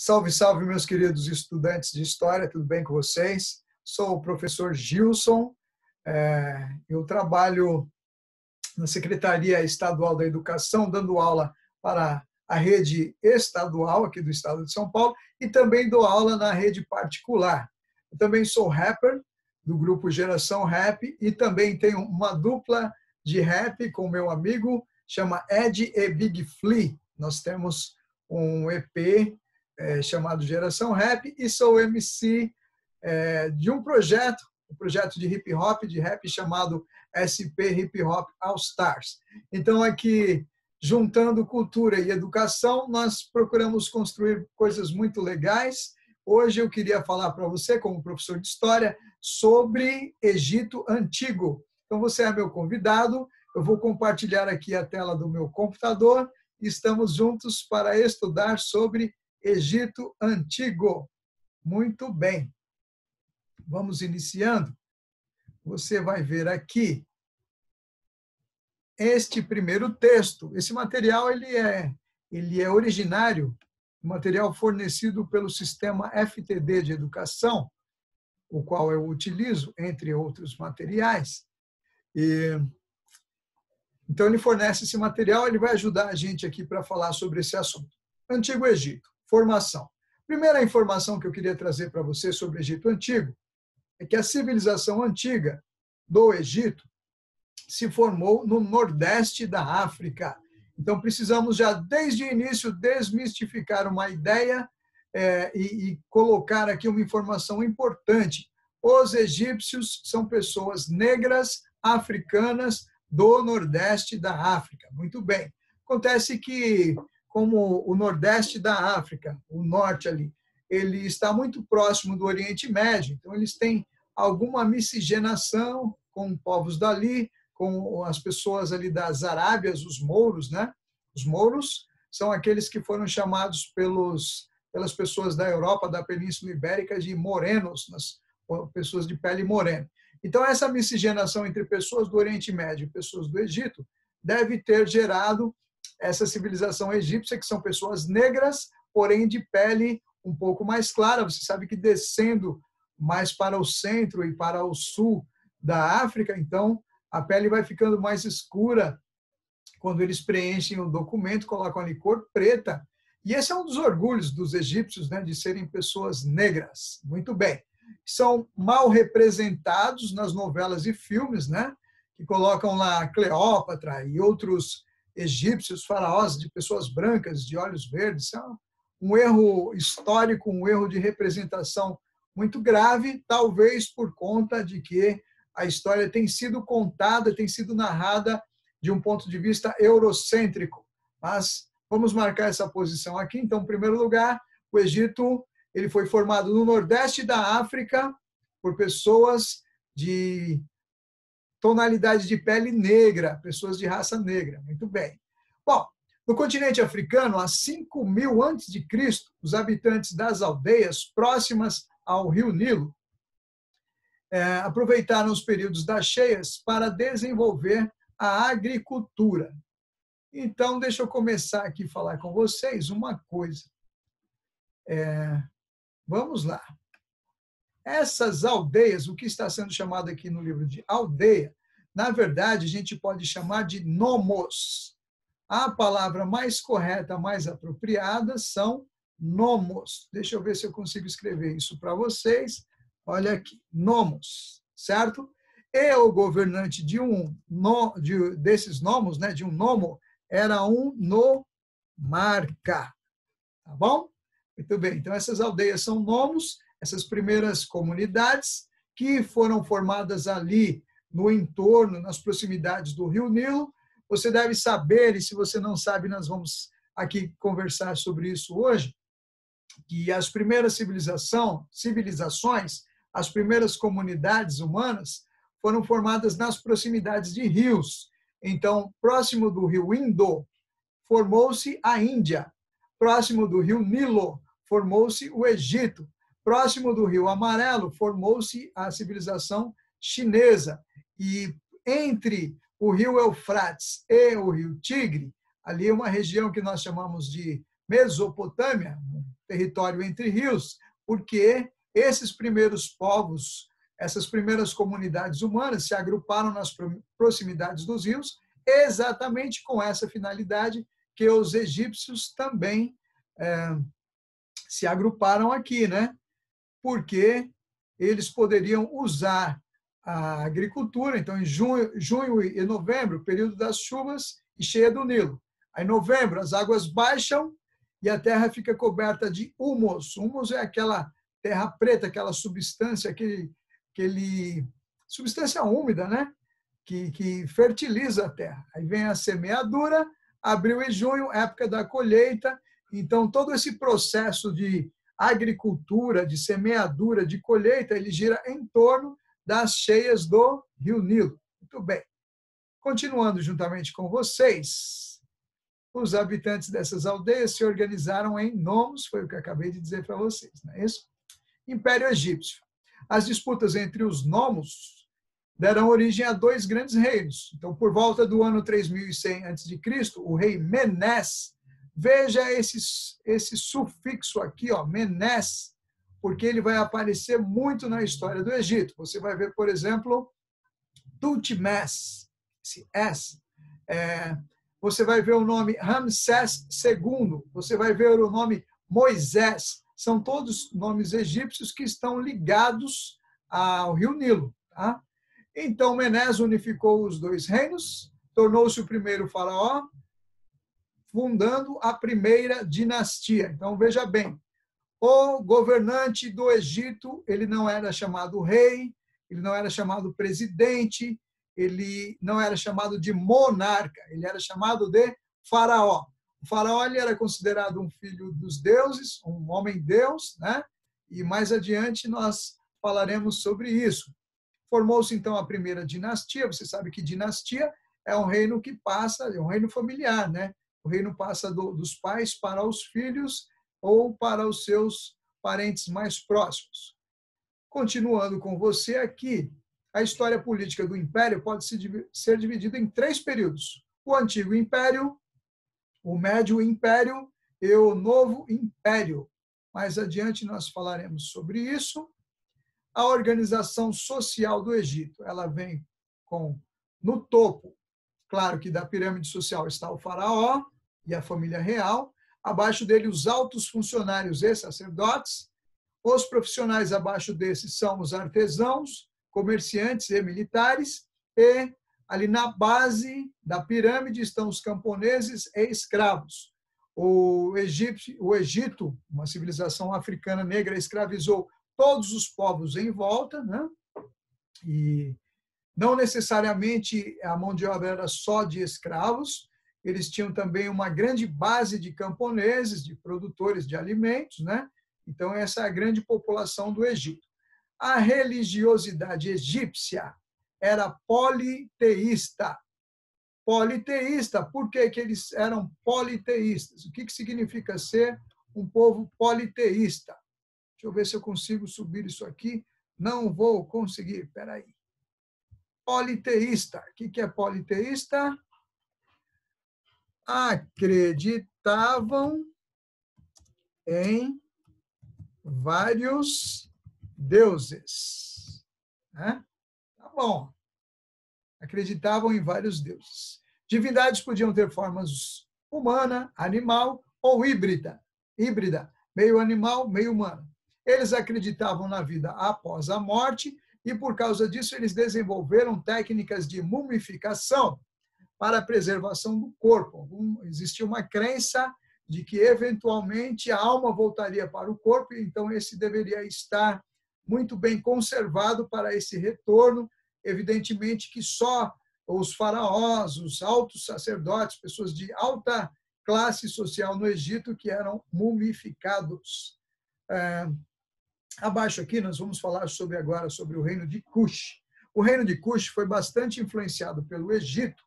Salve, salve, meus queridos estudantes de História, tudo bem com vocês? Sou o professor Gilson, eu trabalho na Secretaria Estadual da Educação, dando aula para a rede estadual aqui do estado de São Paulo e também dou aula na rede particular. Eu também sou rapper do grupo Geração Rap e também tenho uma dupla de rap com meu amigo, chama Ed e Big Flea. Nós temos um EP chamado Geração Rap e sou MC de um projeto de hip hop, de rap chamado SP Hip Hop All Stars. Então aqui, juntando cultura e educação, nós procuramos construir coisas muito legais. Hoje eu queria falar para você, como professor de História, sobre Egito Antigo. Então você é meu convidado, eu vou compartilhar aqui a tela do meu computador e estamos juntos para estudar sobre Egito Antigo. Muito bem. Vamos iniciando. Você vai ver aqui este primeiro texto. Esse material ele é originário, material fornecido pelo sistema FTD de educação, o qual eu utilizo, entre outros materiais. Então, ele fornece esse material, ele vai ajudar a gente aqui para falar sobre esse assunto. Antigo Egito, formação. Primeira informação que eu queria trazer para você sobre o Egito Antigo é que a civilização antiga do Egito se formou no nordeste da África. Então, precisamos já, desde o início, desmistificar uma ideia e colocar aqui uma informação importante. Os egípcios são pessoas negras, africanas, do nordeste da África. Muito bem. Acontece que, como o nordeste da África, o norte ali, ele está muito próximo do Oriente Médio, então eles têm alguma miscigenação com povos dali, com as pessoas ali das Arábias, os mouros, né? Os mouros são aqueles que foram chamados pelas pessoas da Europa, da Península Ibérica, de morenos, pessoas de pele morena. Então, essa miscigenação entre pessoas do Oriente Médio e pessoas do Egito deve ter gerado essa civilização egípcia, que são pessoas negras, porém de pele um pouco mais clara. Você sabe que descendo mais para o centro e para o sul da África, então, a pele vai ficando mais escura quando eles preenchem o documento, colocam ali cor preta. E esse é um dos orgulhos dos egípcios, né, de serem pessoas negras. Muito bem. São mal representados nas novelas e filmes, né, que colocam lá Cleópatra e outros egípcios, faraós de pessoas brancas, de olhos verdes. É um erro histórico, um erro de representação muito grave, talvez por conta de que a história tem sido contada, tem sido narrada de um ponto de vista eurocêntrico. Mas vamos marcar essa posição aqui. Então, em primeiro lugar, o Egito ele foi formado no nordeste da África por pessoas de tonalidade de pele negra, pessoas de raça negra. Muito bem. Bom, no continente africano, há 5.000 a.C., os habitantes das aldeias próximas ao rio Nilo aproveitaram os períodos das cheias para desenvolver a agricultura. Então, deixa eu começar aqui a falar com vocês uma coisa. Vamos lá. Essas aldeias, o que está sendo chamado aqui no livro de aldeia, na verdade, a gente pode chamar de nomos. A palavra mais correta, mais apropriada, são nomos. Deixa eu ver se eu consigo escrever isso para vocês. Olha aqui, nomos, certo? E o governante desses nomos, né, de um nomo, era um nomarca. Tá bom? Muito bem. Então, essas aldeias são nomos, essas primeiras comunidades que foram formadas ali no entorno, nas proximidades do rio Nilo. Você deve saber, e se você não sabe, nós vamos aqui conversar sobre isso hoje, que as primeiras civilizações, as primeiras comunidades humanas foram formadas nas proximidades de rios. Então, próximo do rio Indo, formou-se a Índia. Próximo do rio Nilo, formou-se o Egito. Próximo do rio Amarelo, formou-se a civilização chinesa. E entre o rio Eufrates e o rio Tigre, ali é uma região que nós chamamos de Mesopotâmia, um território entre rios, porque esses primeiros povos, essas primeiras comunidades humanas se agruparam nas proximidades dos rios, exatamente com essa finalidade que os egípcios também se agruparam aqui, né? Porque eles poderiam usar a agricultura, então em junho e novembro, período das chuvas e cheia do Nilo. Aí em novembro as águas baixam e a terra fica coberta de humus. Humus é aquela terra preta, aquela substância, substância úmida, né? Que fertiliza a terra. Aí vem a semeadura, abril e junho, época da colheita. Então todo esse processo de agricultura, de semeadura, de colheita, ele gira em torno das cheias do Rio Nilo. Muito bem. Continuando juntamente com vocês, os habitantes dessas aldeias se organizaram em nomos, foi o que eu acabei de dizer para vocês, não é isso? Império Egípcio. As disputas entre os nomos deram origem a dois grandes reinos. Então, por volta do ano 3100 a.C., o rei Menes, veja esse sufixo aqui, ó, Menes, porque ele vai aparecer muito na história do Egito. Você vai ver, por exemplo, Tutmés, esse S. Você vai ver o nome Ramsés II, você vai ver o nome Moisés. São todos nomes egípcios que estão ligados ao Rio Nilo. Tá? Então, Menes unificou os dois reinos, tornou-se o primeiro faraó, fundando a primeira dinastia. Então, veja bem, o governante do Egito, ele não era chamado rei, ele não era chamado presidente, ele não era chamado de monarca, ele era chamado de faraó. O faraó ele era considerado um filho dos deuses, um homem-deus, né? E mais adiante nós falaremos sobre isso. Formou-se então a primeira dinastia. Você sabe que dinastia é um reino que passa, é um reino familiar, né? O reino passa dos pais para os filhos ou para os seus parentes mais próximos. Continuando com você aqui, a história política do Império pode ser dividida em três períodos. O Antigo Império, o Médio Império e o Novo Império. Mais adiante nós falaremos sobre isso. A organização social do Egito, ela vem no topo, claro que da pirâmide social está o faraó e a família real, abaixo dele os altos funcionários e sacerdotes, os profissionais abaixo desses são os artesãos, comerciantes e militares, e ali na base da pirâmide estão os camponeses e escravos. O Egito, uma civilização africana negra, escravizou todos os povos em volta, né? E não necessariamente a mão de obra era só de escravos, eles tinham também uma grande base de camponeses, de produtores de alimentos, né? Então, essa é a grande população do Egito. A religiosidade egípcia era politeísta. Politeísta, por que eles eram politeístas? O que significa ser um povo politeísta? Deixa eu ver se eu consigo subir isso aqui. Não vou conseguir, espera aí. Politeísta. O que é politeísta? Acreditavam em vários deuses. Né? Tá bom. Acreditavam em vários deuses. Divindades podiam ter formas humana, animal ou híbrida, meio animal, meio humano. Eles acreditavam na vida após a morte e, por causa disso, eles desenvolveram técnicas de mumificação para a preservação do corpo. Existia uma crença de que, eventualmente, a alma voltaria para o corpo, então esse deveria estar muito bem conservado para esse retorno. Evidentemente que só os faraós, os altos sacerdotes, pessoas de alta classe social no Egito que eram mumificados. Abaixo aqui nós vamos falar agora sobre o reino de Cush. O reino de Cush foi bastante influenciado pelo Egito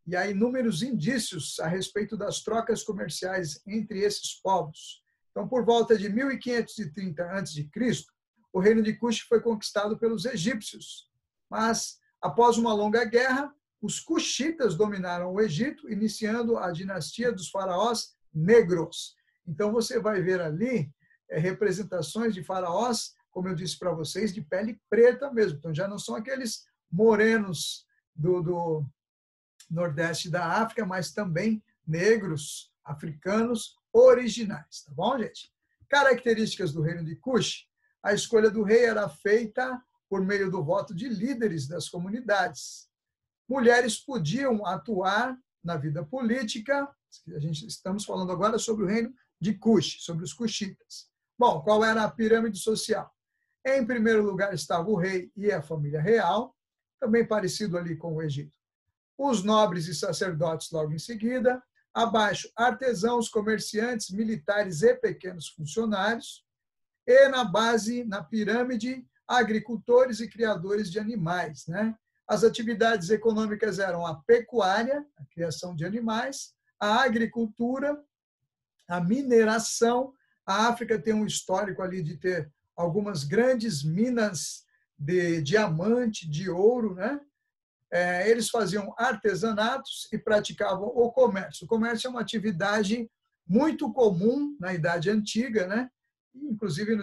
e há inúmeros indícios a respeito das trocas comerciais entre esses povos. Então, por volta de 1530 a.C., o reino de Cush foi conquistado pelos egípcios. Mas, após uma longa guerra, os cuxitas dominaram o Egito, iniciando a dinastia dos faraós negros. Então, você vai ver ali representações de faraós, como eu disse para vocês, de pele preta mesmo. Então, já não são aqueles morenos do nordeste da África, mas também negros, africanos originais. Tá bom, gente? Características do reino de Cush. A escolha do rei era feita por meio do voto de líderes das comunidades. Mulheres podiam atuar na vida política. Estamos falando agora sobre o reino de Cush, sobre os cuxitas. Bom, qual era a pirâmide social? Em primeiro lugar estava o rei e a família real, também parecido ali com o Egito. Os nobres e sacerdotes logo em seguida. Abaixo, artesãos, comerciantes, militares e pequenos funcionários. E na base, na pirâmide, agricultores e criadores de animais, né? As atividades econômicas eram a pecuária, a criação de animais, a agricultura, a mineração. A África tem um histórico ali de ter algumas grandes minas de diamante, de ouro, né? Eles faziam artesanatos e praticavam o comércio. O comércio é uma atividade muito comum na Idade Antiga, né? Inclusive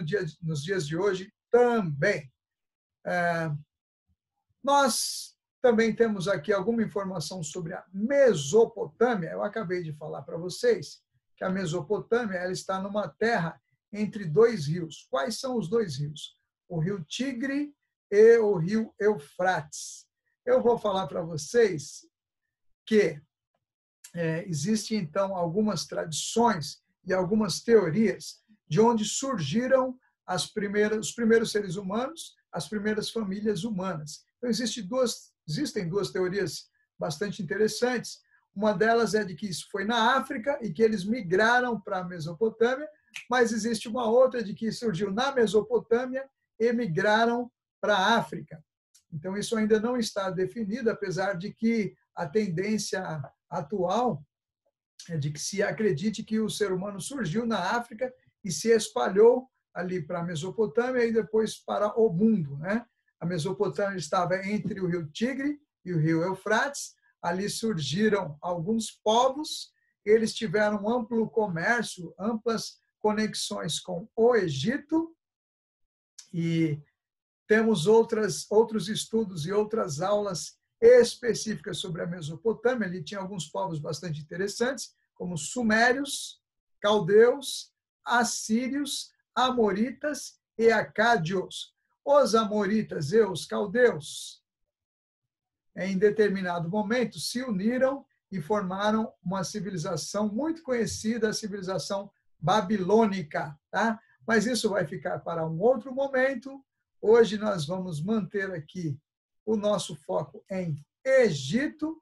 nos dias de hoje também. Nós também temos aqui alguma informação sobre a Mesopotâmia. Eu acabei de falar para vocês que a Mesopotâmia ela está numa terra entre dois rios. Quais são os dois rios? O rio Tigre e o rio Eufrates. Eu vou falar para vocês que existem, então, algumas tradições e algumas teorias de onde surgiram os primeiros seres humanos, as primeiras famílias humanas. Então, existem duas teorias bastante interessantes. Uma delas é de que isso foi na África e que eles migraram para a Mesopotâmia, mas existe uma outra de que surgiu na Mesopotâmia e migraram para a África. Então, isso ainda não está definido, apesar de que a tendência atual é de que se acredite que o ser humano surgiu na África e se espalhou ali para a Mesopotâmia e depois para o mundo, né? A Mesopotâmia estava entre o rio Tigre e o rio Eufrates. Ali surgiram alguns povos, eles tiveram um amplo comércio, amplas conexões com o Egito, e temos outros estudos e outras aulas específicas sobre a Mesopotâmia. Ali tinha alguns povos bastante interessantes, como sumérios, caldeus, assírios, amoritas e acádios. Os amoritas e os caldeus, em determinado momento, se uniram e formaram uma civilização muito conhecida, a civilização babilônica. Tá? Mas isso vai ficar para um outro momento. Hoje nós vamos manter aqui o nosso foco em Egito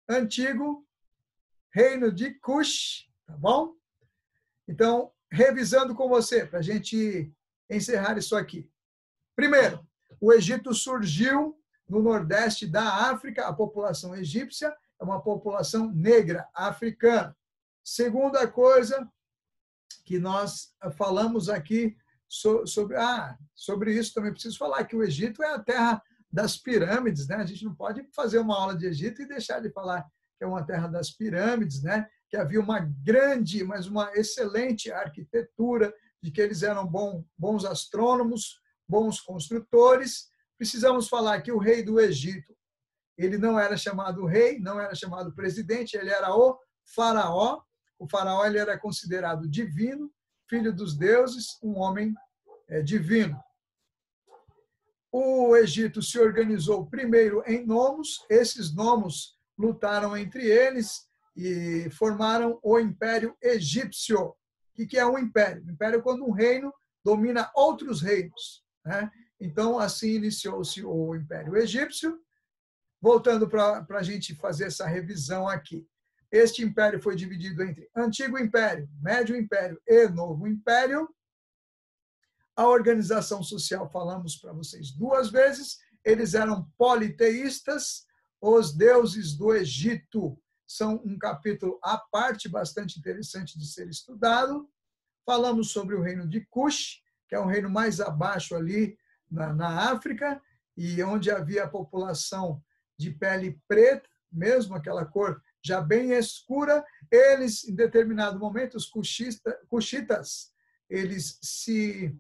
Antigo, Reino de Cush, tá bom? Então, revisando com você, para a gente encerrar isso aqui. Primeiro, o Egito surgiu no nordeste da África. A população egípcia é uma população negra, africana. Segunda coisa que nós falamos aqui sobre isso, também preciso falar que o Egito é a terra das pirâmides, né? A gente não pode fazer uma aula de Egito e deixar de falar que é uma terra das pirâmides, né? Que havia uma grande, mas uma excelente arquitetura, de que eles eram bons astrônomos, bons construtores. Precisamos falar que o rei do Egito, ele não era chamado rei, não era chamado presidente, ele era o faraó. O faraó ele era considerado divino, filho dos deuses, um homem divino. O Egito se organizou primeiro em nomos. Esses nomos lutaram entre eles e formaram o Império Egípcio. O que é um império? O império é quando um reino domina outros reinos, né? Então, assim iniciou-se o Império Egípcio. Voltando para a gente fazer essa revisão aqui. Este império foi dividido entre Antigo Império, Médio Império e Novo Império. A organização social, falamos para vocês duas vezes, eles eram politeístas. Os deuses do Egito são um capítulo à parte, bastante interessante de ser estudado. Falamos sobre o reino de Cush, que é um reino mais abaixo ali na África, e onde havia a população de pele preta, mesmo aquela cor já bem escura. Eles, em determinado momento, os cuxitas, eles se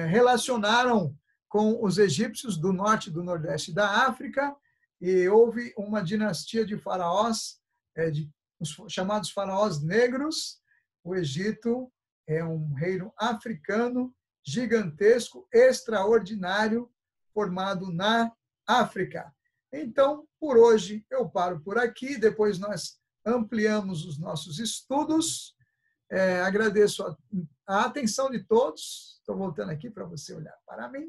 relacionaram com os egípcios do norte e do nordeste da África, e houve uma dinastia de faraós, os chamados faraós negros. O Egito é um reino africano gigantesco, extraordinário, formado na África. Então, por hoje, eu paro por aqui, depois nós ampliamos os nossos estudos. Agradeço a atenção de todos. Estou voltando aqui para você olhar para mim.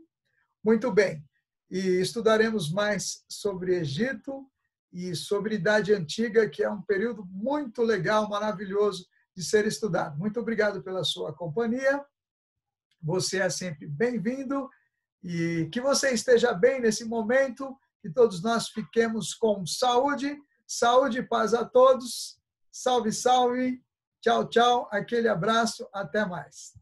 Muito bem. E estudaremos mais sobre Egito e sobre Idade Antiga, que é um período muito legal, maravilhoso de ser estudado. Muito obrigado pela sua companhia. Você é sempre bem-vindo e que você esteja bem nesse momento, que todos nós fiquemos com saúde, saúde e paz a todos. Salve, salve. Tchau, tchau. Aquele abraço. Até mais.